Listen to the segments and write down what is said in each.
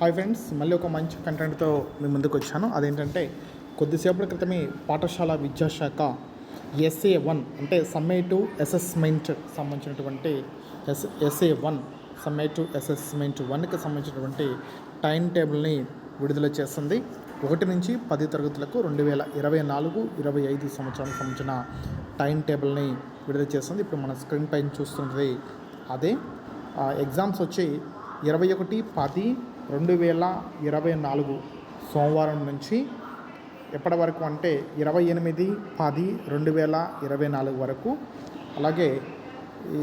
Hi friends, మళ్ళీ ఒక మంచి కంటెంట్తో మీ ముందుకు వచ్చాను. అదేంటంటే కొద్దిసేపటి క్రితమే పాఠశాల విద్యాశాఖ SA-1 అంటే సమ్మేటివ్ అసెస్మెంట్ సంబంధించినటువంటి SA-1 సమ్మేటివ్ అసెస్మెంట్ 1కి సంబంధించినటువంటి టైం టేబుల్ని విడుదల చేస్తుంది. 1 నుంచి 10 తరగతులకు 2024-25 సంవత్సరానికి సంబంధించిన టైం టేబుల్ని విడుదల చేస్తుంది. ఇప్పుడు మన స్క్రీన్ పైన చూస్తున్నది అదే. ఎగ్జామ్స్ వచ్చి 21/10/2024 సోమవారం నుంచి ఎప్పటి వరకు అంటే 28/10/2024 వరకు. అలాగే ఈ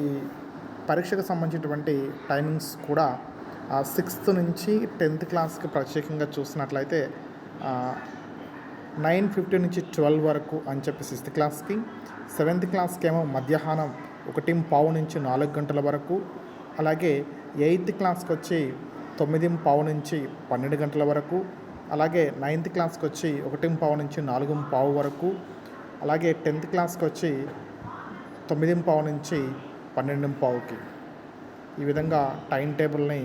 పరీక్షకు సంబంధించినటువంటి టైమింగ్స్ కూడా 6th నుంచి 10th క్లాస్కి ప్రత్యేకంగా చూసినట్లయితే 9:50 నుంచి 12 వరకు అని చెప్పి 6th క్లాస్కి, 7th క్లాస్కి ఏమో మధ్యాహ్నం 1:15 నుంచి 4 గంటల వరకు. అలాగే 8th క్లాస్కి వచ్చి 9:15 నుంచి 12 గంటల వరకు. అలాగే 9th క్లాస్కి వచ్చి 1:15 నుంచి 4:15 వరకు. అలాగే 10th క్లాస్కి వచ్చి 9:15 నుంచి 12:15కి. ఈ విధంగా టైం టేబుల్ని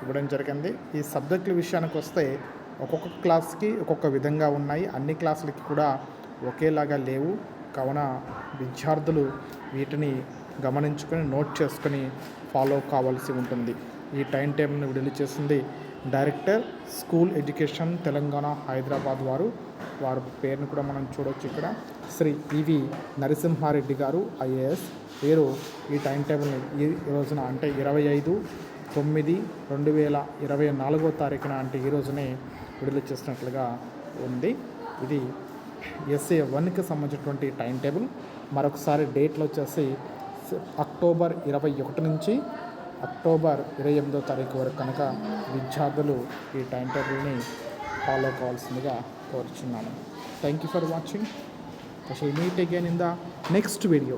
ఇవ్వడం జరిగింది. ఈ సబ్జెక్టుల విషయానికి వస్తే ఒక్కొక్క క్లాస్కి ఒక్కొక్క విధంగా ఉన్నాయి. అన్ని క్లాసులకి కూడా ఒకేలాగా లేవు. కావున విద్యార్థులు వీటిని గమనించుకొని నోట్ చేసుకొని ఫాలో కావాల్సి ఉంటుంది. ఈ టైం టేబుల్ని విడుదల చేసింది director school education Telangana Hyderabad వారి పేరును కూడా మనం చూడవచ్చు. ఇక్కడ శ్రీ ఈవి నరసింహారెడ్డి గారు IAS వీరు ఈ టైం టేబుల్ని ఈ రోజున అంటే 25/9/2024 అంటే ఈ రోజునే విడుదల చేసినట్లుగా ఉంది. ఇది SA-1కి సంబంధించినటువంటి టైం టేబుల్. మరొకసారి డేట్లు వచ్చేసి అక్టోబర్ 21 నుంచి అక్టోబర్ 28 వరకు కనుక విద్యార్థులు ఈ టైం టేబుల్ని ఫాలో కావాల్సిందిగా కోరుచున్నాను. Thank you for watching. We shall meet again in the next video.